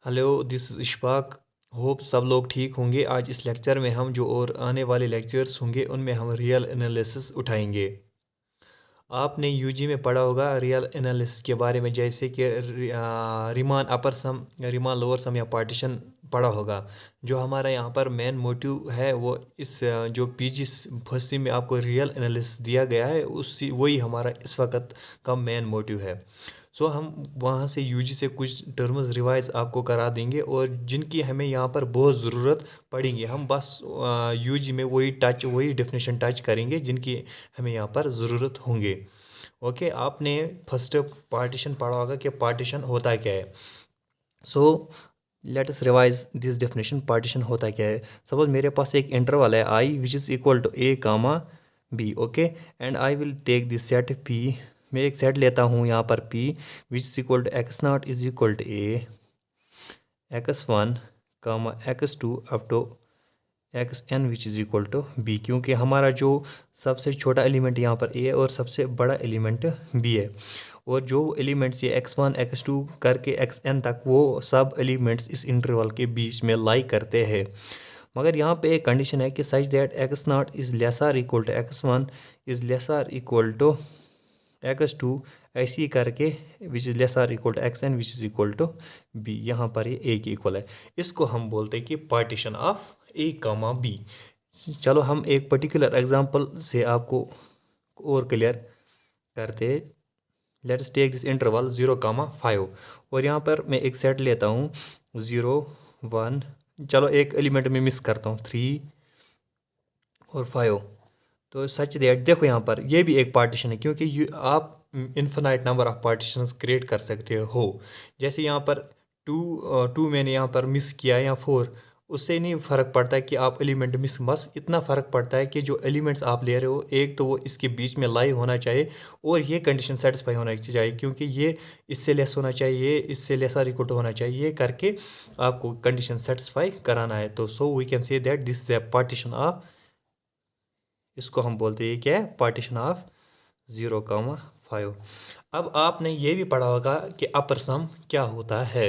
Hello, this is Ishfaq. Hope सब लोग ठीक होंगे। आज इस लेक्चर में हम जो और आने वाले लेक्चर्स होंगे उनमें हम रियल एनालिसिस उठाएंगे। आपने यूजी में पढ़ा होगा रियल एनालिसिस के बारे में, जैसे कि Riemann upper sum, Riemann lower सम या पार्टीशन पढ़ा होगा। जो हमारा यहाँ पर मेन मोटिव है वो इस जो पीजी फर्स्ट सेम में आपको रियल एनालिसिस दिया गया है उसी वही हमारा इस वक्त का मेन मोटिव है। सो हम वहाँ से यूजी से कुछ टर्म्स रिवाइज आपको करा देंगे और जिनकी हमें यहाँ पर बहुत ज़रूरत पड़ेंगे। हम बस यूजी में वही डेफिनेशन टच करेंगे जिनकी हमें यहाँ पर ज़रूरत होंगे। ओके, आपने फर्स्ट पार्टीशन पढ़ा होगा कि पार्टीशन होता क्या है। So let us revise this definition. Partition होता क्या है। सपोज मेरे पास एक इंटरवल है I which is equal to A comma B. Okay, and I will take this set P. मैं एक सेट लेता हूँ यहाँ पर P which is equal to x not is equal to A x one comma X two up to x N which is equal to B, क्योंकि हमारा जो सबसे छोटा एलिमेंट यहाँ पर ए है और सबसे बड़ा एलिमेंट बी है। और जो एलिमेंट्स ये एक्स वन एक्स टू करके एक्स एन तक वो सब एलिमेंट्स इस इंटरवल के बीच में लाई करते हैं। मगर यहाँ पे एक कंडीशन है कि such that X not is lesser equal to x one is lesser equal to X two, ऐसे ही करके which is lesser equal to x N which is equal to B. यहाँ पर ये ए की इक्वल है। इसको हम बोलते हैं कि partition of A comma B. चलो हम एक पर्टिकुलर एग्जांपल से आपको और क्लियर करते। लेट्स टेक दिस इंटरवल 0,5 और यहाँ पर मैं एक सेट लेता हूँ 0 1। चलो एक एलिमेंट में मिस करता हूँ 3 और 5। तो सच दैट देखो यहाँ पर ये भी एक पार्टीशन है, क्योंकि आप infinite number of partitions create कर सकते हो। जैसे यहाँ पर टू मैंने यहाँ पर मिस किया या 4, उससे नहीं फ़र्क पड़ता है कि आप एलिमेंट मिस, बस इतना फ़र्क पड़ता है कि जो एलिमेंट्स आप ले रहे हो एक तो वो इसके बीच में लाई होना चाहिए और ये कंडीशन सेटिस्फाई होना चाहिए, क्योंकि ये इससे लेस होना चाहिए, ये इससे लेसर इक्वल होना चाहिए, ये करके आपको कंडीशन सेटिस्फाई कराना है। तो so we can say that this is the partition of, इसको हम बोलते हैं क्या है, पार्टीशन ऑफ 0,5। अब आपने ये भी पढ़ा होगा कि अपर सम क्या होता है।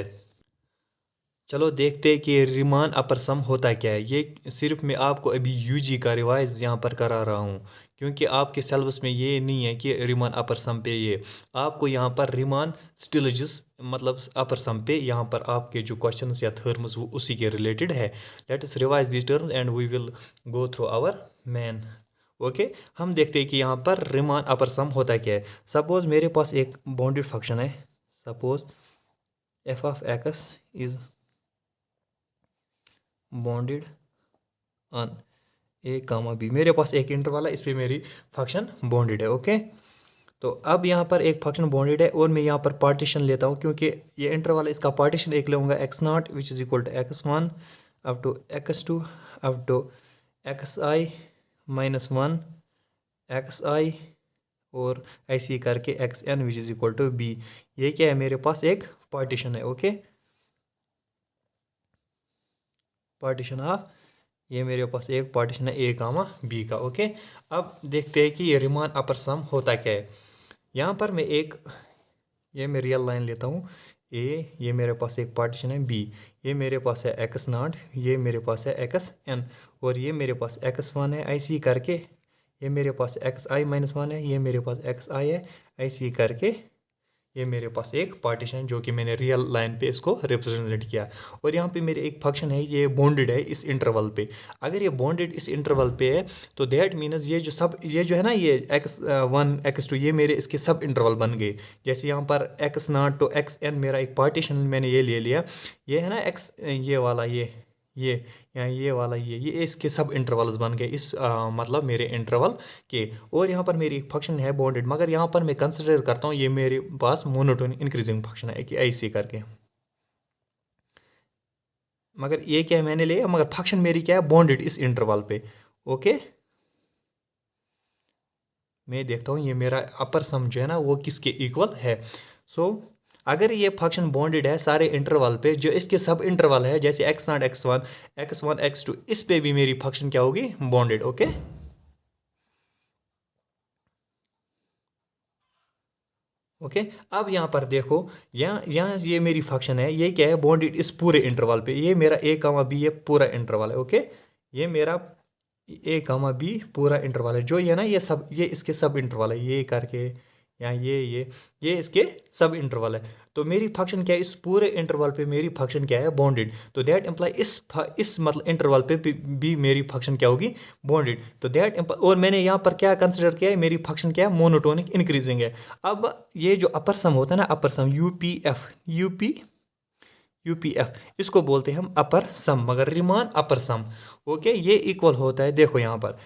चलो देखते हैं कि रिमान अपर सम होता क्या है। ये सिर्फ मैं आपको अभी यूजी का रिवाइज यहाँ पर करा रहा हूँ, क्योंकि आपके सिलेबस में ये नहीं है कि रिमान अपर सम पे ये आपको यहाँ पर रिमान स्टिलजिस मतलब अपर सम पे यहाँ पर आपके जो क्वेश्चंस या थर्म्स वो उसी के रिलेटेड है। Let us revise this terms and we will go through our main. Okay, हम देखते हैं कि यहाँ पर रिमान अपर सम होता क्या है। सपोज मेरे पास एक बाउंडेड फंक्शन है। Suppose F of X is bounded on A comma B. मेरे पास एक इंटरवल है, इस पे मेरी फंक्शन बाउंडेड है। ओके, तो अब यहाँ पर एक फंक्शन बाउंडेड है और मैं यहाँ पर पार्टीशन लेता हूँ, क्योंकि ये इंटरवल है, इसका पार्टीशन एक लूँगा X not which is equal to x one up to X two up to X I minus one X I और ऐसे ही करके x N which is equal to B. ये क्या है, मेरे पास एक पार्टीशन है। ओके, पार्टीशन ऑफ, ये मेरे पास एक पार्टीशन है ए कामा बी का। ओके, अब देखते हैं कि ये रिमान अपर सम होता क्या है। यहाँ पर मैं एक, ये मैं रियल लाइन लेता हूँ ए, ये मेरे पास एक पार्टीशन है बी, ये मेरे पास है एक्स नॉट, ये मेरे पास है एक्स एन और ये मेरे पास एक्स वन है। ऐसे ही करके ये मेरे पास एक्स आई माइनस वन है, ये मेरे पास एक्स आई है। ऐसे ही करके ये मेरे पास एक पार्टीशन है जो कि मैंने रियल लाइन पे इसको रिप्रेजेंट किया। और यहाँ पे मेरे एक फंक्शन है, ये बॉन्डेड है इस इंटरवल पे। अगर ये बॉन्डेड इस इंटरवल पे है तो दैट मीन्स ये जो है ना, ये एक्स वन एक्स टू ये मेरे इसके सब इंटरवल बन गए। जैसे यहाँ पर X not to x N मेरा एक पार्टीशन मैंने ये ले लिया, ये है ना एक्स, ये वाला ये यहाँ ये वाला ये इसके सब इंटरवल्स बन गए इस मतलब मेरे इंटरवल के। और यहाँ पर मेरी एक फंक्शन है बॉन्डेड, मगर यहाँ पर मैं कंसिडर करता हूँ ये मेरे पास मोनोटोन इंक्रीजिंग फंक्शन है कि ऐसे करके। मगर ये क्या है, मैंने लिया मगर फंक्शन मेरी क्या है, बॉन्डेड इस इंटरवल पे। ओके, मैं देखता हूँ ये मेरा अपर सम जो है ना वो किसके इक्वल है। सो अगर ये फंक्शन बॉन्डेड है सारे इंटरवल पे, जो इसके सब इंटरवल है जैसे x not x one x two, इस पे भी मेरी फंक्शन क्या होगी, बॉन्डेड। Okay, okay. अब यहाँ पर देखो, यहाँ यहाँ ये मेरी फंक्शन है, ये क्या है, बॉन्डेड इस पूरे इंटरवल पे, ये मेरा ए कामा बी ये पूरा इंटरवल है। ओके, ये मेरा ए कामा बी पूरा इंटरवल है, जो ये ना ये सब ये इसके सब इंटरवल है, ये करके यहाँ ये इसके सब इंटरवल है। तो मेरी फंक्शन क्या है, इस पूरे इंटरवल पे मेरी फंक्शन क्या है, बॉन्डेड। तो दैट इम्प्लाई इस मतलब इंटरवल पे भी मेरी फंक्शन क्या होगी, बॉन्डेड। तो दैट और मैंने यहाँ पर क्या कंसिडर किया है, मेरी फंक्शन क्या है, मोनोटोनिक इंक्रीजिंग है। अब ये जो अपर सम होता है ना, अपर सम यूपीएफ इसको बोलते हैं हम अपर सम, मगर रिमान अपर सम। ओके, ये इक्वल होता है, देखो यहाँ पर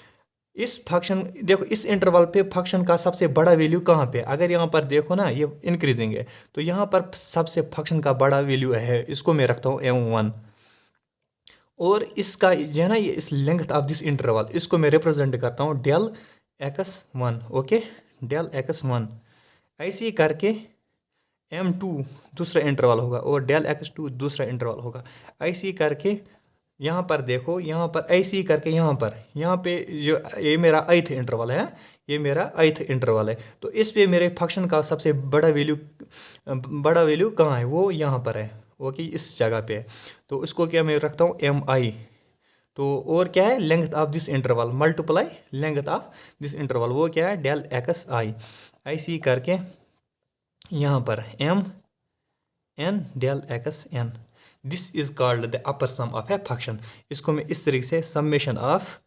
इस फंक्शन, देखो इस इंटरवल पे फंक्शन का सबसे बड़ा वैल्यू कहाँ पे है? अगर यहाँ पर देखो ना, ये इंक्रीजिंग है, तो यहाँ पर सबसे फंक्शन का बड़ा वैल्यू है, इसको मैं रखता हूँ m1। और इसका जो है ना, ये इस लेंथ ऑफ दिस इंटरवल, इसको मैं रिप्रेजेंट करता हूँ del x1। Okay, del x1। ऐसे ही करके m2 दूसरा इंटरवल होगा और डेल x2 दूसरा इंटरवल होगा। ऐसे ही करके यहाँ पर देखो, यहाँ पर ऐसे ही करके यहाँ पे जो ये मेरा ith इंटरवल है, ये मेरा ith इंटरवल है। तो इस पे मेरे फंक्शन का सबसे बड़ा वैल्यू कहाँ है, वो यहाँ पर है। ओके, इस जगह पे है। तो इसको क्या मैं रखता हूँ mi। तो और क्या है, length of this interval multiply length of this interval, वो क्या है, डेल xi। ऐसे ही करके यहाँ पर mn del xn, this is called the upper sum of a function. इसको मैं इस तरीके से summation of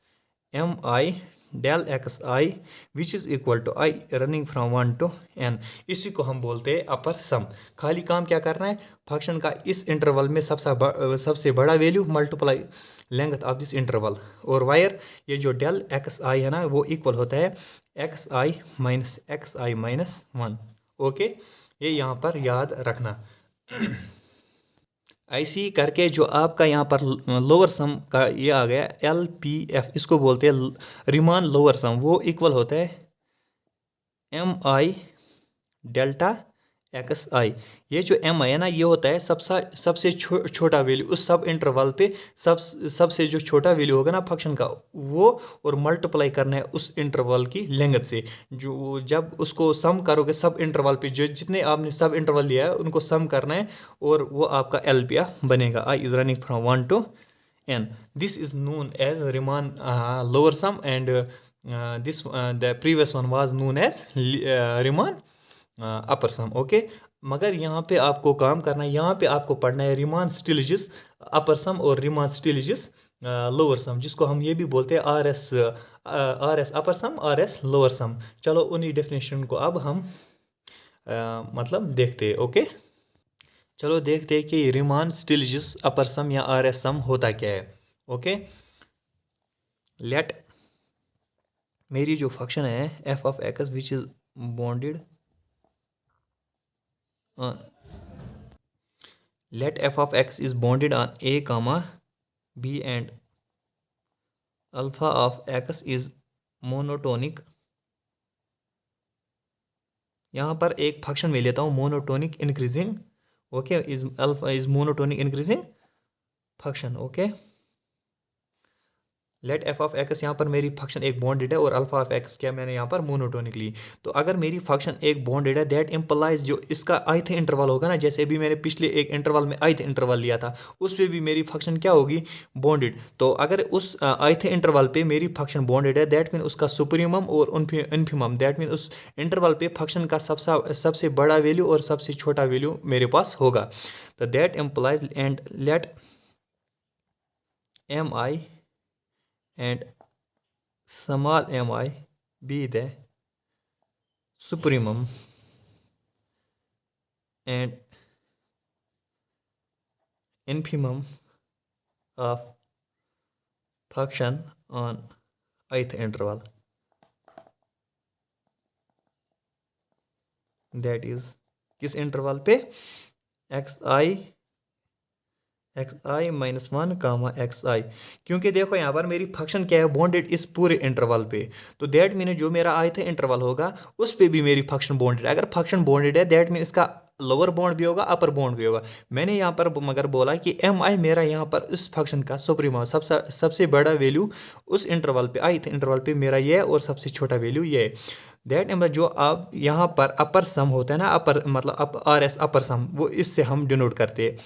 mi del xi which is equal to i running from 1 to n, इसी को हम बोलते हैं अपर सम। खाली काम क्या करना है, फंक्शन का इस इंटरवल में सबसे बड़ा value multiply length of this interval, और वायर ये जो डेल xi है ना, वो इक्वल होता है xi माइनस 1। ओके, ये यहाँ पर याद रखना। ऐसे ही करके जो आपका यहाँ पर लोअर सम का ये आ गया LPF, इसको बोलते हैं रिमान लोअर सम, वो इक्वल होता है mi डेल्टा xi। ये जो mi है ना, ये होता है सबसे छोटा वैल्यू उस सब इंटरवल पे, सबसे जो छोटा वैल्यू होगा ना फंक्शन का, वो और मल्टीप्लाई करना है उस इंटरवल की लेंथ से। जो जब उसको सम करोगे सब इंटरवल पे, जो जितने आपने सब इंटरवल लिया है उनको सम करना है, और वो आपका LPF बनेगा। i is running from 1 to n, this is known as Riemann lower sum, and this the previous one was known as Riemann upper sum. Okay, मगर यहाँ पे आपको काम करना है, यहाँ पे आपको पढ़ना है रिमान स्टिलिजिस अपर सम और रिमान स्टिलिजिस लोअर सम, जिसको हम ये भी बोलते हैं are S upper some, are S lower सम। चलो उन्हीं डेफिनेशन को अब हम मतलब देखते हैं। ओके, चलो देखते हैं कि रिमान स्टिलिजिस अपर सम या आर एस सम होता क्या है। ओके, लेट मेरी जो फंक्शन है f of x which is bonded let f of x is bounded on a comma b and alpha of x is monotonic। यहाँ पर एक फंक्शन में लेता हूँ monotonic increasing. Okay, is alpha is monotonic increasing function. Okay, let F of X, यहाँ पर मेरी function एक बॉन्डेड है और अल्फा ऑफ एक्स क्या मैंने यहाँ पर मोनोटोनिक ली। तो अगर मेरी फंक्शन एक बॉन्डेड है, दैट इम्प्लाइज जो इसका ith इंटरवल होगा ना, जैसे भी मैंने पिछले एक इंटरवल में ith इंटरवल लिया था, उस पर भी मेरी फंक्शन क्या होगी, बॉन्डेड। तो अगर उस ith इंटरवल पे मेरी फंक्शन बॉन्डेड है, दैट मीन उसका सुप्रीमम और इन्फीमम, दैट मीन उस इंटरवल पे फंक्शन का सबसे बड़ा वैल्यू और सबसे छोटा वैल्यू मेरे पास होगा। तो that implies and let mi and small mi be the supremum and infimum of function on ith interval, that is किस इंटरवल पे, xi माइनस 1 कामा xi। क्योंकि देखो यहाँ पर मेरी फंक्शन क्या है, बॉन्डेड इस पूरे इंटरवल पे, तो दैट मीन जो मेरा ith इंटरवल होगा उस पे भी मेरी फंक्शन बॉन्डेड। अगर फंक्शन बॉन्डेड है, दैट मीन इसका लोअर बॉन्ड भी होगा, अपर बॉन्ड भी होगा। मैंने यहाँ पर मगर बोला कि mi मेरा यहाँ पर इस फंक्शन का सुप्रीमा सबसे बड़ा वैल्यू उस इंटरवल पे ith इंटरवल पे मेरा ये है, और सबसे छोटा वैल्यू ये है। दैट इम्प्लाई जो आप यहाँ पर अपर सम होता है ना, अपर मतलब आर एस अपर सम, वो इससे हम डिनोट करते हैं।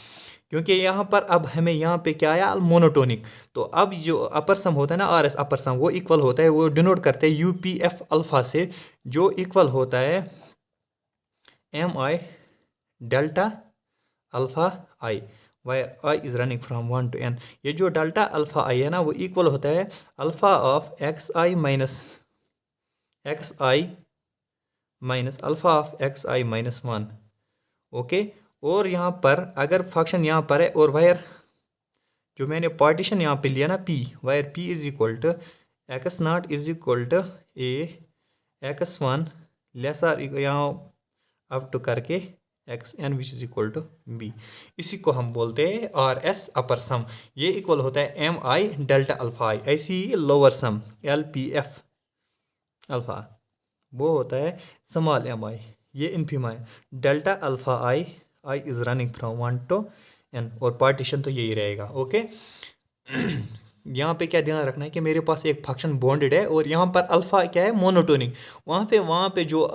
क्योंकि यहाँ पर अब हमें यहाँ पे क्या आया, मोनोटोनिक। तो अब जो अपर सम होता है ना, आर एस अपर सम, वो इक्वल होता है, वो डिनोट करते हैं यूपीएफ अल्फा से, जो इक्वल होता है M I delta alpha I, where I is running from 1 to n। ये जो डेल्टा अल्फा आई है ना, वो इक्वल होता है alpha of x I minus alpha of x I minus 1। Okay. और यहाँ पर अगर फंक्शन यहाँ पर है, और वायर जो मैंने पार्टीशन यहाँ पे लिया ना P, where P is equal to x not is equal to A x one less or यहाँ अप टू करके x N which is equal to b, इसी को हम बोलते हैं आर एस अपर सम। ये इक्वल होता है एम आई डेल्टा अल्फा आई। ऐसी lower sum L P F alpha, वो होता है स्मॉल एम आई, ये इन्फिमा है। Delta alpha I, I is running from 1 to n, और पार्टीशन तो यही रहेगा। ओके। यहाँ पे क्या ध्यान रखना है कि मेरे पास एक फंक्शन बॉन्डेड है, और यहाँ पर अल्फा क्या है, मोनोटोनिक। वहाँ पे जो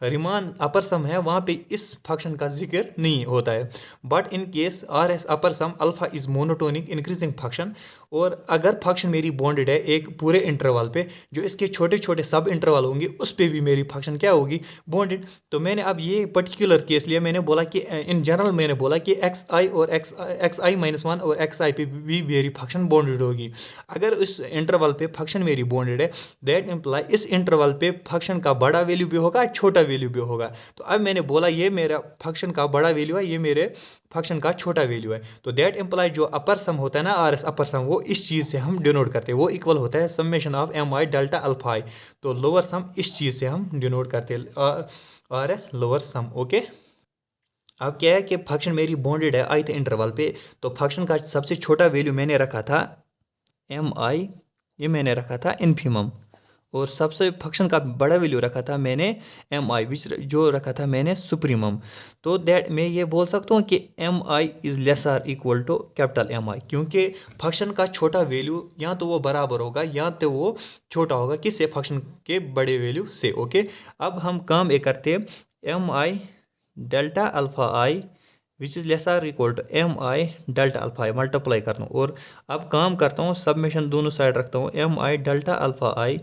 रिमान अपर सम है, वहाँ पे इस फंक्शन का जिक्र नहीं होता है। But in case R S upper sum alpha is monotonic increasing function, और अगर फंक्शन मेरी बॉन्डेड है एक पूरे इंटरवल पे, जो इसके छोटे छोटे सब इंटरवल होंगे उस पे भी मेरी फंक्शन क्या होगी, बॉन्डेड। तो मैंने अब ये पर्टिकुलर केस लिया, मैंने बोला कि इन जनरल मैंने बोला कि एक्स आई और एक्स आई माइनस 1 और एक्स आई पे भी मेरी फंक्शन बॉन्डेड होगी। अगर इस इंटरवल पे फंक्शन मेरी बॉन्डेड है, दैट इम्प्लाई इस इंटरवल पे फंक्शन का बड़ा वैल्यू भी होगा, छोटा वैल्यू भी होगा। तो अब मैंने बोला ये मेरा फंक्शन का बड़ा वैल्यू है, ये मेरे फंक्शन का छोटा वैल्यू है। तो दैट इम्प्लाई जो अपर सम होता है ना, आर एस अपर सम, वो इस चीज़ से हम डिनोट करते हैं, वो इक्वल होता है summation of M I delta alpha I. तो लोअर सम इस चीज़ से हम डिनोट करते हैं, are S lower sum. Okay. अब क्या है कि फंक्शन मेरी बॉन्डेड है ith इंटरवल पे, तो फंक्शन का सबसे छोटा वैल्यू मैंने रखा था एम आई, ये मैंने रखा था इन्फिमम, और सबसे फंक्शन का बड़ा वैल्यू रखा था मैंने एम आई, विच जो रखा था मैंने सुप्रीमम। तो दैट मैं ये बोल सकता हूँ कि M I is less or equal to capital M I, क्योंकि फंक्शन का छोटा वैल्यू या तो वो बराबर होगा या तो वो छोटा होगा किससे, फंक्शन के बड़े वैल्यू से। ओके। अब हम काम एक करते हैं, m I delta alpha i which is less or equal to m I delta alpha i, multiply करता हूँ, और अब काम करता हूँ समेशन दोनों साइड रखता हूँ, M I delta alpha I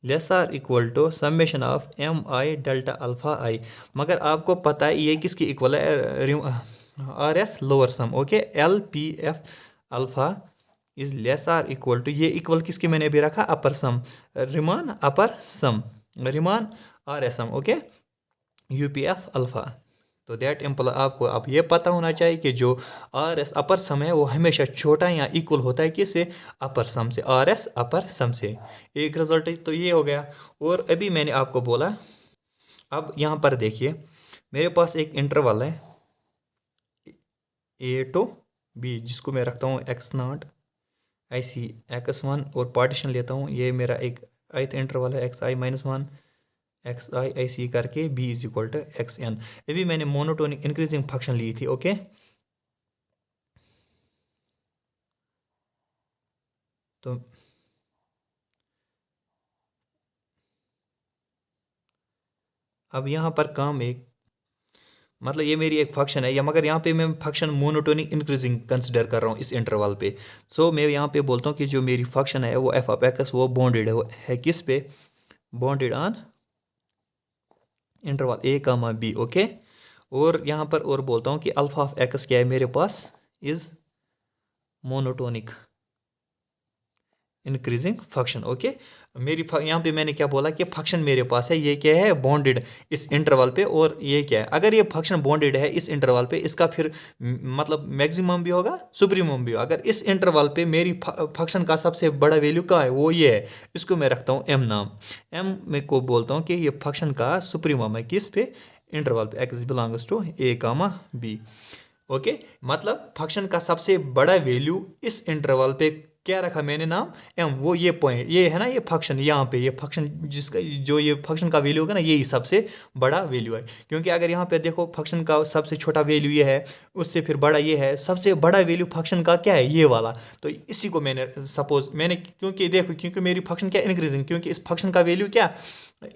less or equal to summation of M I delta alpha I. मगर आपको पता है ये किसकी इक्वल है, R S lower sum. Okay. L P F alpha is less or equal to, ये equal किसकी मैंने अभी रखा, upper sum, Riemann upper sum, Riemann R S sum. Okay. U P F alpha. तो दैट इम्प्लाई आपको अब ये पता होना चाहिए कि जो आर एस अपर सम है वो हमेशा छोटा या इक्वल होता है किससे, अपर सम से, आर एस अपर सम से। एक रिजल्ट तो ये हो गया। और अभी मैंने आपको बोला, अब यहाँ पर देखिए मेरे पास एक इंटरवल है ए टू बी, जिसको मैं रखता हूँ एक्स नॉट ऐसी एक्स वन, और पार्टीशन लेता हूँ, ये मेरा एक ith इंटरवल है x I minus 1 x i ऐसी करके b is equal to x n. अभी मैंने मोनोटोनिक इंक्रीजिंग फंक्शन ली थी। ओके। तो अब यहाँ पर काम एक, मतलब ये मेरी एक फंक्शन है, या मगर यहाँ पे मैं फंक्शन मोनोटोनिक इंक्रीजिंग कंसिडर कर रहा हूँ इस इंटरवल पे। सो मैं यहाँ पे बोलता हूँ कि जो मेरी फंक्शन है वो एफ ऑफ एक्स, वो बॉन्डेड है किस पे, bounded on interval A comma B. Okay. और यहाँ पर और बोलता हूँ कि अल्फा ऑफ एक्स क्या है मेरे पास, is monotonic increasing function. Okay. मेरी यहाँ पे मैंने क्या बोला कि फंक्शन मेरे पास है, ये क्या है, बॉन्डेड इस इंटरवल पे, और ये क्या है, अगर ये फंक्शन बॉन्डेड है इस इंटरवल पे, इसका फिर मतलब मैक्सिमम भी होगा, सुप्रीमम भी होगा। अगर इस इंटरवल पे मेरी फंक्शन का सबसे बड़ा वैल्यू कहाँ है, वो ये है, इसको मैं रखता हूँ एम नाम। एम में को बोलता हूँ कि ये फंक्शन का सुप्रीमम है किस पे, इंटरवल पे, x belongs to A comma B. Okay. मतलब फंक्शन का सबसे बड़ा वैल्यू इस इंटरवल पे क्या रखा मैंने नाम एम, वो ये पॉइंट ये है ना, ये फंक्शन यहाँ पे, ये फंक्शन जिसका जो ये फंक्शन का वैल्यू होगा ना, यही सबसे बड़ा वैल्यू है। क्योंकि अगर यहाँ पे देखो फंक्शन का सबसे छोटा वैल्यू ये है, उससे फिर बड़ा ये है, सबसे बड़ा वैल्यू फंक्शन का क्या है, ये वाला। तो इसी को मैंने सपोज मैंने, क्योंकि देखो क्योंकि मेरी फंक्शन क्या इंक्रीजिंग, क्योंकि इस फंक्शन का वैल्यू क्या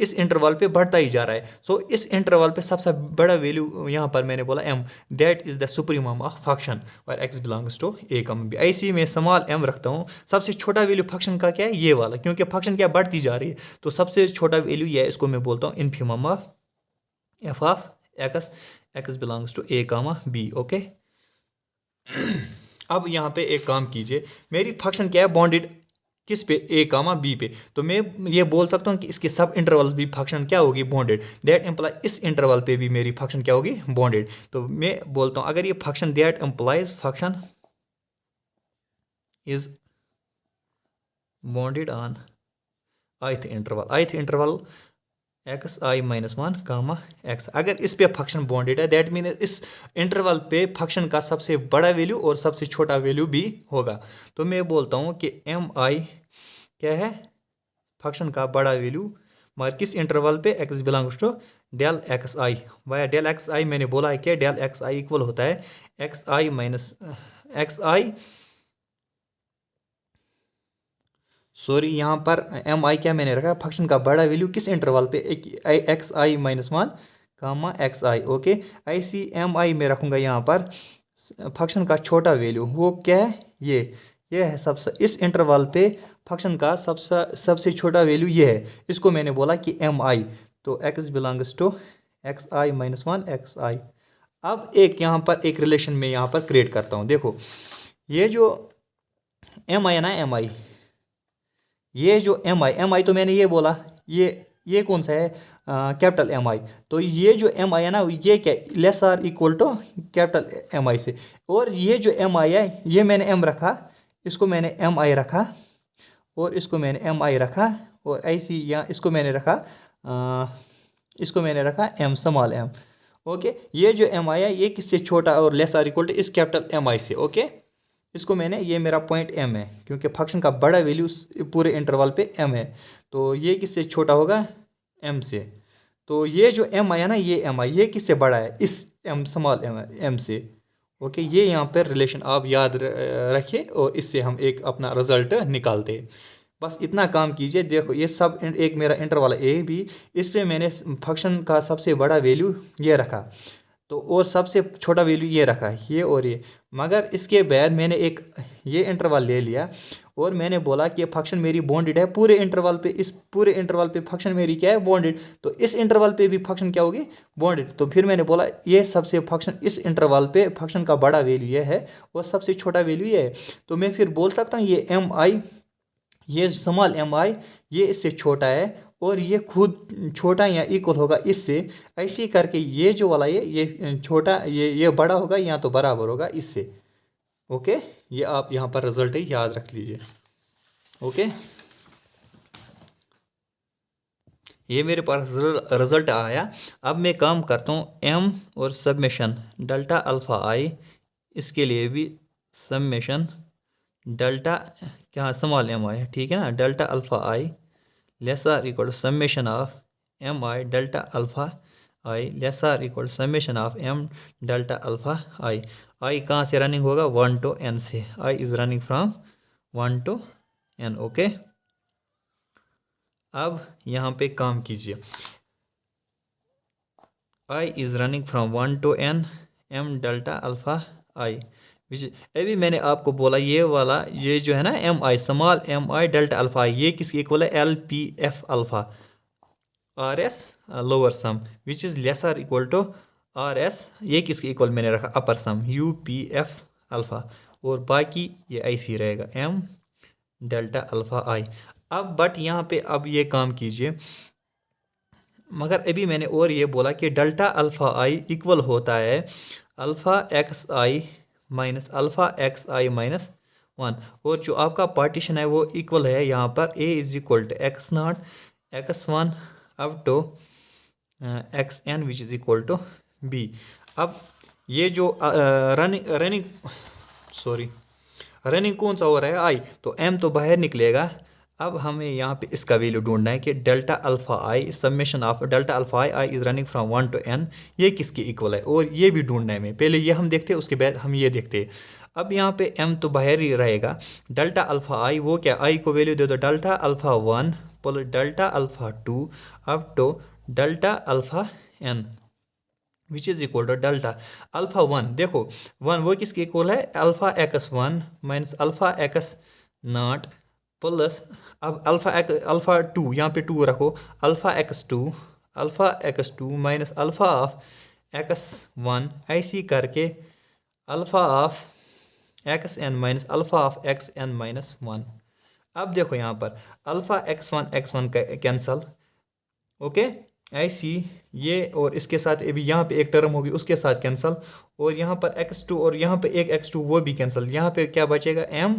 इस इंटरवल पे बढ़ता ही जा रहा है। सो इस इंटरवल पे सबसे बड़ा वैल्यू यहाँ पर मैंने बोला M, that is the supremum of function और X belongs to A comma B. ऐसे ही मैं स्मॉल एम रखता हूँ, सबसे छोटा वैल्यू फंक्शन का क्या है, ये वाला, क्योंकि फंक्शन क्या बढ़ती जा रही है, तो सबसे छोटा वैल्यू ये है, इसको मैं बोलता हूँ infimum of f of x, x belongs to A comma B. Okay, अब यहाँ पे एक काम कीजिए, मेरी फंक्शन क्या है बॉन्डेड किस पे, ए कामा बी पे, तो मैं ये बोल सकता हूँ कि इसके सब इंटरवल भी फंक्शन क्या होगी बॉन्डेड, दैट एम्प्लाई इस इंटरवल पे भी मेरी फंक्शन क्या होगी बॉन्डेड। तो मैं बोलता हूँ अगर ये function that implies function is bounded on ith interval x I minus one comma x, अगर इस पे फंक्शन बॉन्डेड है दैट मीन इस इंटरवल पे फंक्शन का सबसे बड़ा वैल्यू और सबसे छोटा वैल्यू भी होगा। तो मैं बोलता हूँ कि एम आई क्या है फंक्शन का बड़ा वैल्यू, मगर किस इंटरवल पे x belongs to del X I, via del X I मैंने बोला है कि डेल एक्स आई इक्वल होता है एक्स आई माइनस एक्स आई, सॉरी यहाँ पर एम आई क्या मैंने रखा फंक्शन का बड़ा वैल्यू किस इंटरवल पे, एक्स आई माइनस वन कामा एक्स आई। ओके, ऐसी एम आई में रखूँगा यहाँ पर फंक्शन का छोटा वैल्यू, वो क्या है ये है सबसे इस इंटरवल पे फंक्शन का सबसे छोटा वैल्यू ये है, इसको मैंने बोला कि एम आई, तो X belongs to X I minus one X I. अब एक यहाँ पर एक रिलेशन में यहाँ पर क्रिएट करता हूँ, देखो ये जो एम आई है ना एम आई, ये जो एम आई तो मैंने ये बोला ये कौन सा है कैपिटल एम आई, तो ये जो एम आई है ना ये क्या less or equal to capital M I से, और ये जो एम आई है ये मैंने एम रखा, इसको मैंने एम आई रखा और इसको मैंने एम आई रखा, और ऐसी यहाँ इसको मैंने रखा एम स्मॉल एम। ओके, ये जो एम आई है ये किससे छोटा और लेस आर इक्वल टू इस कैपिटल एम आई से। ओके, इसको मैंने ये मेरा पॉइंट एम है, क्योंकि फंक्शन का बड़ा वैल्यू पूरे इंटरवल पे एम है, तो ये किससे छोटा होगा एम से। तो ये जो एम आई है ना ये एम आई ये किससे बड़ा है इस एम स्मॉल एम से। ओके, ये यहाँ पर रिलेशन आप याद रखिए और इससे हम एक अपना रिजल्ट निकालते हैं। बस इतना काम कीजिए, देखो ये सब एक मेरा इंटरवल ए भी, इस पर मैंने फंक्शन का सबसे बड़ा वैल्यू ये रखा, तो और सबसे छोटा वैल्यू ये रखा ये और ये, मगर इसके बाद मैंने एक ये इंटरवल ले लिया और मैंने बोला कि फंक्शन मेरी बॉन्डेड है पूरे इंटरवल पे, इस पूरे इंटरवल पे फंक्शन मेरी क्या है बॉन्डेड, तो इस इंटरवल पे भी फंक्शन क्या होगी बॉन्डेड। तो फिर मैंने बोला ये सबसे फंक्शन इस इंटरवल पे फंक्शन का बड़ा वैल्यू ये है और सबसे छोटा वैल्यू ये है, तो मैं फिर बोल सकता हूँ ये एम आई, ये स्मॉल एम आई ये इससे छोटा है और ये खुद छोटा या इक्वल होगा इससे, ऐसे ही करके ये जो वाला ये छोटा ये बड़ा होगा या तो बराबर होगा इससे। ओके, ये आप यहाँ पर रिजल्ट ही याद रख लीजिए। ओके, ये मेरे पास रिजल्ट आया। अब मैं काम करता हूँ एम और सबमिशन डेल्टा अल्फ़ा आई, इसके लिए भी सबमिशन डेल्टा क्या स्मॉल एम आई, ठीक है ना, delta alpha I less or equal summation of M I delta alpha I less or equal summation of M delta alpha I. I कहाँ से running होगा 1 to n से, I is running from 1 to n। Okay, अब यहाँ पे काम कीजिए, I is running from 1 to n M delta alpha I, अभी मैंने आपको बोला ये वाला ये जो है ना M I small M I delta alpha I ये किसके इक्वल है L P F alpha R S lower sum which is lesser equal to R S, ये किसके इक्वल मैंने रखा upper sum U P F alpha, और बाकी ये ऐसे ही रहेगा एम डेल्टा अल्फ़ा आई। अब बट यहाँ पे अब ये काम कीजिए, मगर अभी मैंने और ये बोला कि डेल्टा अल्फ़ा आई इक्वल होता है अल्फ़ा एक्स आई माइनस अल्फ़ा एक्स आई माइनस 1, और जो आपका पार्टीशन है वो इक्वल है यहाँ पर A is equal to x not x one up to x N which is equal to B. अब ये जो रनिंग कौन सा हो रहा है, आई, तो एम तो बाहर निकलेगा। अब हमें यहाँ पे इसका वैल्यू ढूंढना है कि delta alpha I summation of delta alpha I, I is running from 1 to n, ये किसके इक्वल है, और ये भी ढूंढना है हमें। पहले ये हम देखते हैं, उसके बाद हम ये देखते हैं। अब यहाँ पे m तो बाहर ही रहेगा। डेल्टा अल्फा आई वो क्या, आई को वैल्यू दे दो delta alpha 1 plus delta alpha 2 up to delta alpha n which is equal to delta alpha 1। देखो 1 वो किसके इक्वल है, alpha x 1 minus alpha x naught plus, अब अल्फा 2 यहाँ पे 2 रखो, alpha x 2 minus alpha of x 1, ऐसी करके alpha of x n minus alpha of x n minus 1। अब देखो यहाँ पर alpha x one cancel, okay, ऐसी ये और इसके साथ अभी यहाँ पे एक टर्म होगी उसके साथ कैंसल, और यहाँ पर x2 और यहाँ पे एक x2 वो भी कैंसल। यहाँ पे क्या बचेगा, m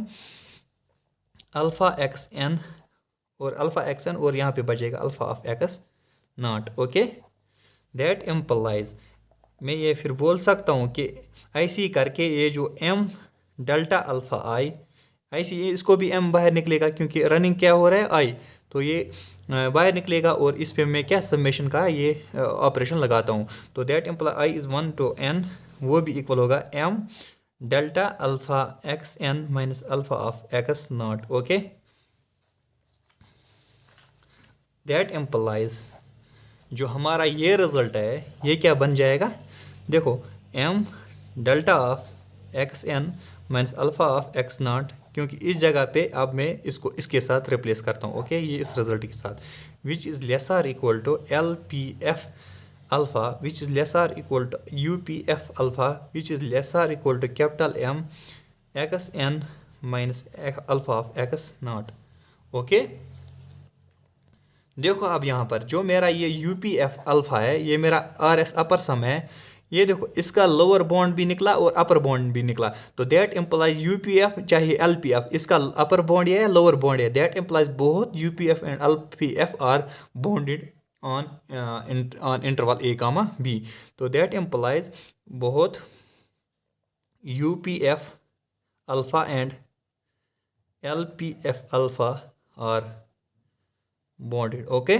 अल्फा एक्स एन और अल्फा एक्स एन, और यहाँ पे बचेगा alpha of x naught. Okay, that employees, मैं ये फिर बोल सकता हूँ कि ऐसे ही करके ये जो m डेल्टा अल्फा आई, ऐसे इसको भी m बाहर निकलेगा क्योंकि रनिंग क्या हो रहा है, आई, तो ये बाहर निकलेगा, और इस पे मैं क्या समेशन का ये ऑपरेशन लगाता हूँ। तो that imply i is 1 to n, वो भी इक्वल होगा m delta alpha x n minus alpha of x naught. Okay, that implies जो हमारा ये रिजल्ट है ये क्या बन जाएगा, देखो m delta of x n minus alpha of x naught, क्योंकि इस जगह पे अब मैं इसको इसके साथ रिप्लेस करता हूँ। ओके, ये इस रिजल्ट के साथ, which is lesser equal to L P F alpha, which is lesser equal to U P F alpha, which is lesser equal to capital M x n minus alpha of x naught. Okay, देखो अब यहाँ पर जो मेरा ये you P F alpha है, ये मेरा आर एस अपर सम है, ये देखो इसका लोअर बॉन्ड भी निकला और अपर बॉन्ड भी निकला, तो दैट एम्प्लाइज यूपीएफ चाहे एलपीएफ, इसका अपर बॉन्ड है लोअर बॉन्ड है, that implies both UPF and LPF are bounded on interval A comma B. तो that implies both UPF alpha and LPF alpha are bounded. Okay,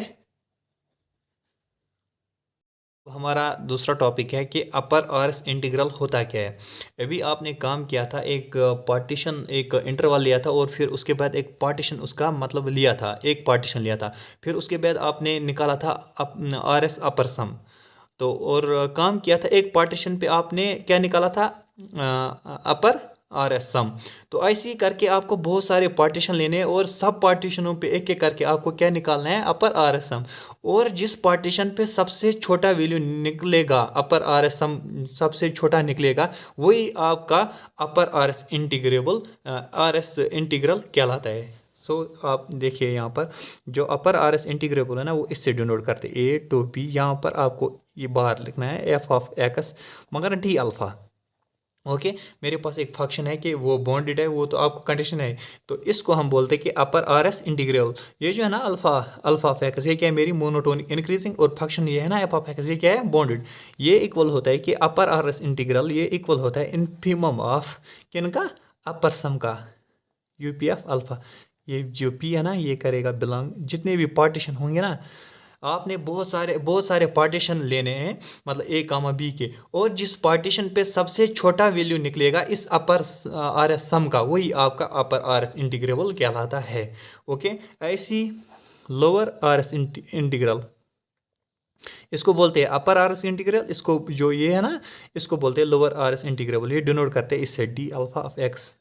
हमारा दूसरा topic है कि अपर R S integral होता क्या है। अभी आपने काम किया था, एक पार्टीशन एक इंटरवल लिया था, और फिर उसके बाद एक पार्टीशन उसका मतलब लिया था, एक पार्टीशन लिया था, फिर उसके बाद आपने निकाला था आर एस अपर सम। तो और काम किया था एक पार्टीशन पे, आपने क्या निकाला था, अपर आर एस सम। तो ऐसे ही करके आपको बहुत सारे पार्टीशन लेने हैं, और सब पार्टीशनों पे एक एक करके आपको क्या निकालना है, अपर आर एस सम। और जिस पार्टीशन पे सबसे छोटा वैल्यू निकलेगा, अपर आर एस सम सबसे छोटा निकलेगा, वही आपका upper R S integrable R S integral कहलाता है। सो आप देखिए यहाँ पर जो अपर आर एस इंटीग्रेबल है ना, वो इससे डिनोट करते हैं, ए टू बी। यहाँ पर आपको ये बाहर लिखना है एफ ऑफ एक्स मगर डी अल्फा। ओके, मेरे पास एक फंक्शन है कि वो बॉन्डेड है, वो तो आपको कंडीशन है, तो इसको हम बोलते हैं कि अपर आर एस इंटीग्रेबल। ये जो है ना अल्फा ऑफ एक्स, ये क्या है, मेरी मोनोटोनिक इंक्रीजिंग, और फंक्शन ये है ना एफ ऑफ एक्स, ये क्या है, बॉन्डेड। ये इक्वल होता है कि अपर आर एस इंटीग्रल, ये इक्वल होता है इन्फिमम ऑफ किनका, अपर सम का, यूपीएफ अल्फा। ये जो पी है ना, ये करेगा बिलोंग, जितने भी पार्टीशन होंगे ना, आपने बहुत सारे पार्टीशन लेने हैं, मतलब ए कामा बी के, और जिस पार्टीशन पे सबसे छोटा वैल्यू निकलेगा इस अपर आर एस सम का, वही आपका अपर आर एस इंटीग्रेबल कहलाता है। ओके, ऐसी लोअर आर एस इंटीग्रल, इसको बोलते हैं अपर आर एस इंटीग्रल, इसको जो ये है ना, इसको बोलते हैं लोअर आर एस इंटीग्रेबल। ये डिनोट करते हैं इससे डी अल्फा ऑफ एक्स,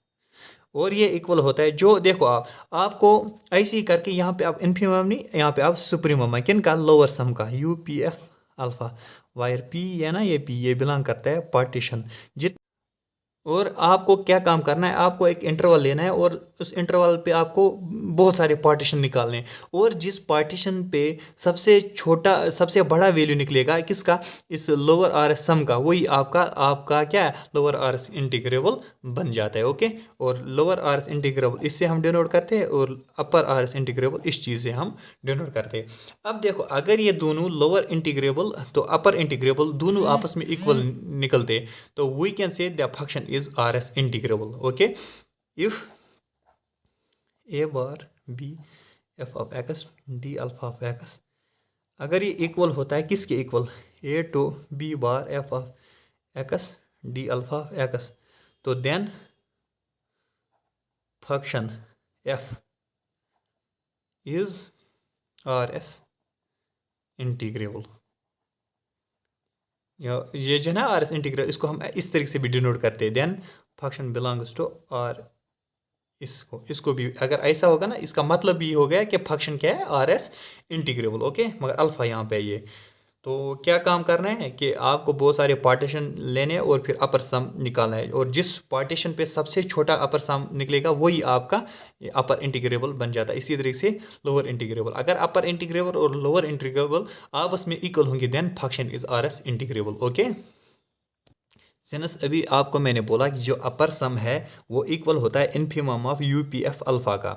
और ये इक्वल होता है, जो देखो आपको ऐसे ही करके यहाँ पे आप इन्फिमम नहीं, यहाँ पे आप सुप्रीमम है किन का, लोअर सम का, U P F alpha, where P है ना, ये पी ये बिलोंग करता है पार्टीशन। जित और आपको क्या काम करना है, आपको एक इंटरवल लेना है, और उस इंटरवल पे आपको बहुत सारे पार्टीशन निकालने हैं, और जिस पार्टीशन पे सबसे छोटा सबसे बड़ा वैल्यू निकलेगा किसका, इस लोअर आर एस सम का, वही आपका क्या है, लोअर आर एस इंटीग्रेबल बन जाता है। ओके, और लोअर आर एस इंटीग्रेबल इससे हम डिनोट करते हैं, और अपर आर एस इंटीग्रेबल इस चीज़ से हम डिनोट करते हैं। अब देखो अगर ये दोनों लोअर इंटीग्रेबल तो अपर इंटीग्रेबल दोनों आपस में इक्वल निकलते, तो we can say the function is R S integrable. Okay, if A bar B F of x D alpha of X, अगर ये इक्वल होता है किसके equal, A to B bar F of x D alpha of X, तो then function F is R S integrable. ये जो है ना आर एस इंटीग्रेबल, इसको हम इस तरीके से भी डिनोट करते हैं, then function belongs to R, इसको भी अगर ऐसा होगा ना, इसका मतलब ये हो गया कि फंक्शन क्या है, आर एस इंटीग्रेबल। ओके, मगर अल्फा यहाँ पे ये, तो क्या काम करना है कि आपको बहुत सारे पार्टीशन लेने हैं और फिर अपर सम निकालना है, और जिस पार्टीशन पे सबसे छोटा अपर सम निकलेगा वही आपका अपर इंटीग्रेबल बन जाता है। इसी तरीके से लोअर इंटीग्रेबल, अगर अपर इंटीग्रेबल और लोअर इंटीग्रेबल आपस में इक्वल होंगे then function is R S integrable. Okay, since अभी आपको मैंने बोला कि जो अपर सम है वो इक्वल होता है infimum of you P F alpha का।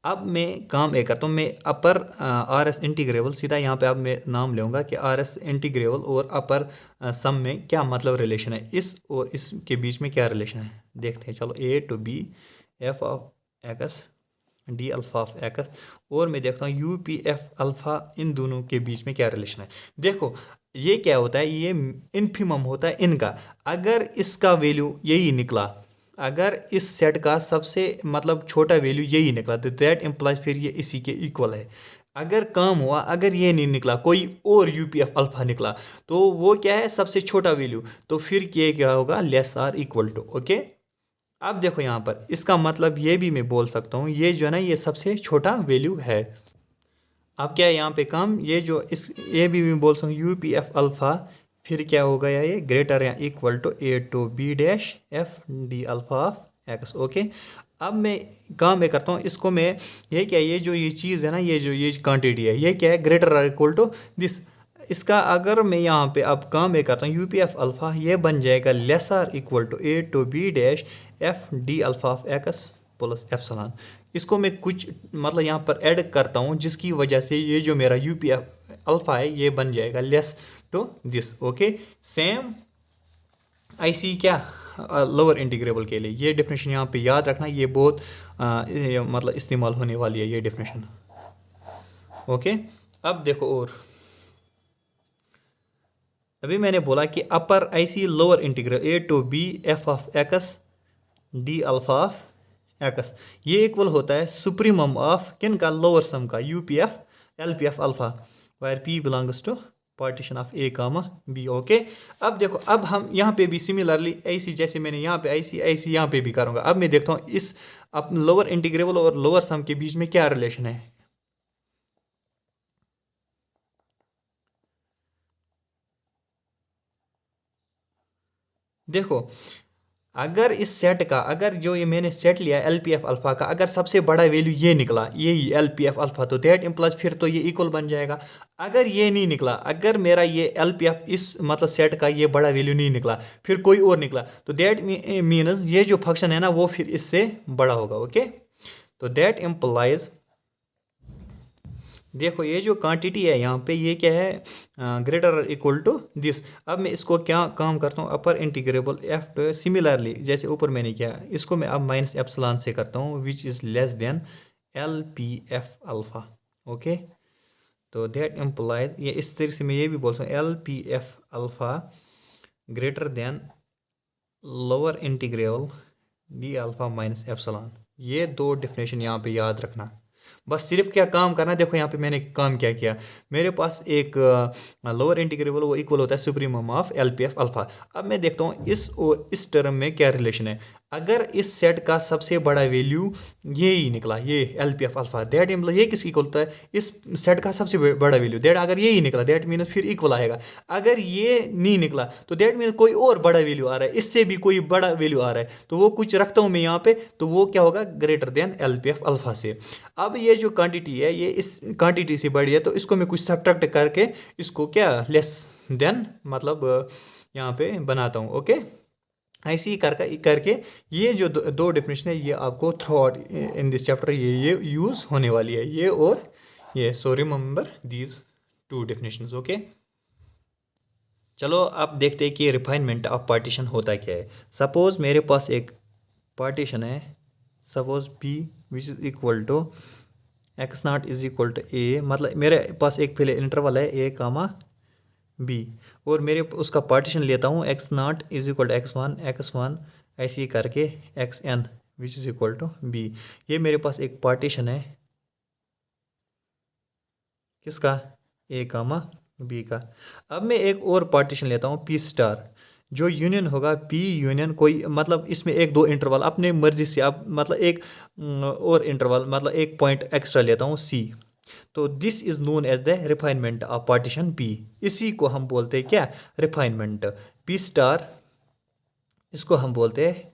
अब मैं काम एक करता हूँ, मैं अपर आर एस इंटीग्रेबल सीधा यहाँ पे अब मैं नाम लूँगा कि आर एस इंटीग्रेबल और अपर सम में क्या मतलब रिलेशन है, इस और इसके बीच में क्या रिलेशन है देखते हैं। चलो, A to B F of x D alpha of X, और मैं देखता हूँ यू पी एफ अल्फ़ा, इन दोनों के बीच में क्या रिलेशन है। देखो ये क्या होता है, ये इन्फिमम होता है इनका, अगर इसका वैल्यू यही निकला, अगर इस सेट का सबसे मतलब छोटा वैल्यू यही निकला तो दैट इम्प्लाइज फिर ये इसी के इक्वल है। अगर काम हुआ, अगर ये नहीं निकला, कोई और यू पी एफ अल्फ़ा निकला, तो वो क्या है सबसे छोटा वैल्यू, तो फिर ये क्या होगा, less or equal to. Okay, अब देखो यहाँ पर इसका मतलब ये भी मैं बोल सकता हूँ, ये जो है ना ये सबसे छोटा वैल्यू है। अब क्या है यहाँ पे काम, ये जो इस ये भी मैं बोल सकता हूँ यू पी एफ अल्फ़ा, फिर क्या हो गया ये ग्रेटर या equal to a to b dash f d alpha of x. Okay, अब मैं काम मैं करता हूँ, इसको मैं ये क्या, ये जो ये चीज़ है ना, ये जो ये क्वांटिटी है, ये क्या है ग्रेटर और इक्वल टू दिस, इसका अगर मैं यहाँ पे अब काम मैं करता हूँ यू पी एफ अल्फ़ा, ये बन जाएगा lesser equal to a to b dash f d alpha of x plus epsilon. इसको मैं कुछ मतलब यहाँ पर ऐड करता हूँ, जिसकी वजह से ये जो मेरा यू पी एफ अल्फ़ा है ये बन जाएगा less to this. Okay, same ऐसी क्या लोअर इंटीग्रेबल के लिए ये डेफिनेशन यहाँ पे याद रखना, ये बहुत मतलब इस्तेमाल होने वाली है ये डेफिनेशन। ओके, अब देखो, और अभी मैंने बोला कि अपर ऐसी lower integral a to B F of x D alpha of x, ये इक्वल होता है सुप्रीमम ऑफ किन का, लोअर सम का, U P f L P F alpha, where P belongs to partition of A comma B. Okay, अब देखो, अब हम यहाँ पे भी सिमिलरली ऐसी जैसे मैंने यहाँ पे ऐसी ऐसी यहाँ पे भी करूँगा। अब मैं देखता हूँ इस अब लोअर इंटीग्रेबल और लोअर सम के बीच में क्या रिलेशन है। देखो, अगर इस सेट का, अगर जो ये मैंने सेट लिया एल पी एफ अल्फा का, अगर सबसे बड़ा वैल्यू ये निकला, ये ही एल पी एफ अल्फा, तो दैट इम्प्लाइज फिर तो ये इक्वल बन जाएगा। अगर ये नहीं निकला, अगर मेरा ये एल पी एफ इस मतलब सेट का ये बड़ा वैल्यू नहीं निकला, फिर कोई और निकला, तो दैट मीन्स ये जो फंक्शन है ना वो फिर इससे बड़ा होगा। ओके, तो दैट इम्प्लाइज, देखो ये जो क्वांटिटी है यहाँ पे ये क्या है, ग्रेटर इक्वल टू दिस। अब मैं इसको क्या काम करता हूँ, अपर इंटीग्रेबल एफ सिमिलरली जैसे ऊपर मैंने किया, इसको मैं अब माइनस एप्सिलॉन से करता हूँ विच is less than L P F alpha. Okay, तो दैट इम्प्लाइज, ये इस तरीके से मैं ये भी बोल सकता हूँ L P F alpha greater than lower integrable D alpha minus epsilon. ये दो डेफिनेशन यहाँ पे याद रखना, बस सिर्फ क्या काम करना है। देखो यहाँ पे मैंने काम क्या किया, मेरे पास एक लोअर इंटीग्रेबल वो इक्वल होता है supremum of L P F alpha. अब मैं देखता हूँ इस और इस टर्म में क्या रिलेशन है। अगर इस सेट का सबसे बड़ा वैल्यू ये ही निकला, ये L P F alpha, that मतलब ये किसकी इक्वल होता है, इस सेट का सबसे बड़ा वैल्यू, दैट अगर ये ही निकला दैट मीन्स फिर इक्वल आएगा। अगर ये नहीं निकला तो दैट मीन्स कोई और बड़ा वैल्यू आ रहा है, इससे भी कोई बड़ा वैल्यू आ रहा है, तो वो कुछ रखता हूँ मैं यहाँ पे, तो वो क्या होगा greater than L P F alpha से। अब ये जो क्वांटिटी है ये इस क्वांटिटी से बड़ी है, तो इसको मैं कुछ सब्ट्रैक्ट करके इसको क्या लेस देन मतलब यहाँ पे बनाता हूँ। ओके, ऐसे ही करके ये जो दो डेफिनेशन है ये आपको through out in this chapter ये यूज़ होने वाली है, ये और ये। So remember these two definitions. Okay, चलो अब देखते हैं कि रिफाइनमेंट ऑफ पार्टीशन होता क्या है। सपोज मेरे पास एक पार्टीशन है suppose P which is equal to x not is equal to A, मतलब मेरे पास एक पहले इंटरवल है ए कामा बी, और मेरे उसका पार्टीशन लेता हूँ x not is equal to x one ऐसे ही करके x N which is equal to B. ये मेरे पास एक पार्टीशन है किसका, ए कामा बी का। अब मैं एक और पार्टीशन लेता हूँ पी स्टार, जो यूनियन होगा पी यूनियन कोई, मतलब इसमें एक दो इंटरवल अपने मर्जी से आप, मतलब एक और इंटरवल, मतलब एक पॉइंट एक्स्ट्रा लेता हूँ सी। तो this is known as the refinement of partition P. इसी को हम बोलते हैं क्या, रिफाइनमेंट। पी स्टार, इसको हम बोलते हैं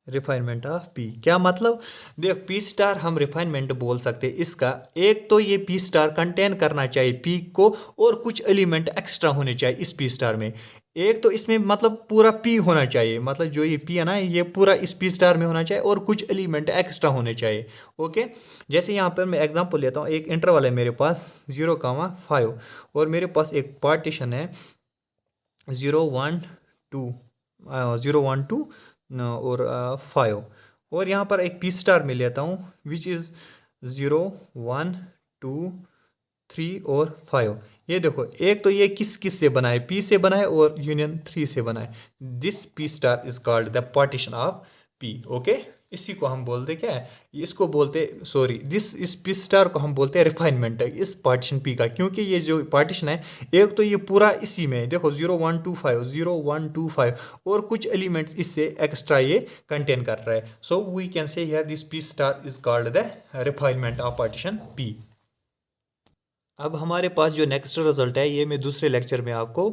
रिफाइनमेंट ऑफ पी। क्या मतलब, देख पी स्टार हम रिफाइनमेंट बोल सकते हैं इसका। एक तो ये पी स्टार कंटेन करना चाहिए पी को, और कुछ एलिमेंट एक्स्ट्रा होने चाहिए इस पी स्टार में। एक तो इसमें मतलब पूरा पी होना चाहिए, मतलब जो ये पी है ना ये पूरा इस पी स्टार में होना चाहिए, और कुछ एलिमेंट एक्स्ट्रा होने चाहिए। ओके, जैसे यहाँ पर मैं एग्जांपल लेता हूँ, एक इंटरवल है मेरे पास 0,5, और मेरे पास एक पार्टीशन है 0, 1, 2, 0, 1, 2 और 5, और यहाँ पर एक पी स्टार में लेता हूँ विच इज़ 0, 1, 2, 3 और 5। ये देखो, एक तो ये किस किस से बना है, पी से बना है और यूनियन 3 से बना है। This P star is called the partition of P. Okay, इसी को हम बोलते क्या है, इसको बोलते, सॉरी, दिस इस पी स्टार को हम बोलते हैं रिफाइनमेंट इस पार्टीशन पी का, क्योंकि ये जो पार्टीशन है एक तो ये पूरा इसी में है, देखो 0, 1, 2, 5, 0, 1, 2, 5, और कुछ एलिमेंट्स इससे एक्स्ट्रा ये कंटेन कर रहा है। So we can say here this P star is called the refinement of partition P. अब हमारे पास जो नेक्स्ट रिजल्ट है ये मैं दूसरे लेक्चर में आपको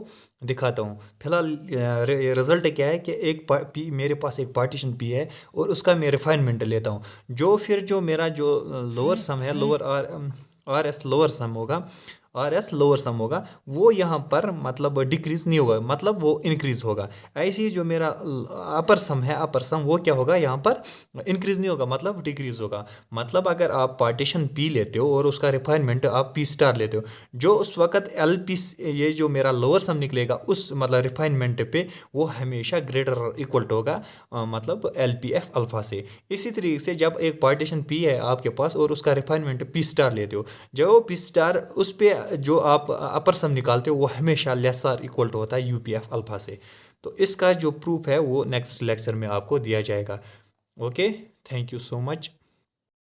दिखाता हूँ। फिलहाल रिजल्ट क्या है कि एक पी, मेरे पास एक पार्टीशन पी है और उसका मैं रिफाइनमेंट लेता हूँ, जो फिर जो मेरा जो लोअर सम है, लोअर आर एस लोअर सम होगा, आर एस लोअर सम होगा, वो यहाँ पर मतलब डिक्रीज नहीं होगा, मतलब वो इंक्रीज होगा। ऐसे ही जो मेरा अपर सम है, अपर सम वो क्या होगा, यहाँ पर इंक्रीज नहीं होगा, मतलब डिक्रीज होगा। मतलब अगर आप पार्टीशन पी लेते हो और उसका रिफाइनमेंट आप पी स्टार लेते हो, जो उस वक्त एल पी, ये जो मेरा लोअर सम निकलेगा उस मतलब रिफाइनमेंट पे, वो हमेशा ग्रेटर इक्वल होगा मतलब एल पी एफ अल्फा से। इसी तरीके से जब एक पार्टीशन पी है आपके पास और उसका रिफाइनमेंट पी स्टार लेते हो, जब वो पी स्टार उस पर जो आप अपर सम निकालते हो वो हमेशा लेसर इक्वल टू होता है यू पी एफ अल्फा से। तो इसका जो प्रूफ है वो नेक्स्ट लेक्चर में आपको दिया जाएगा। Okay, thank you so much.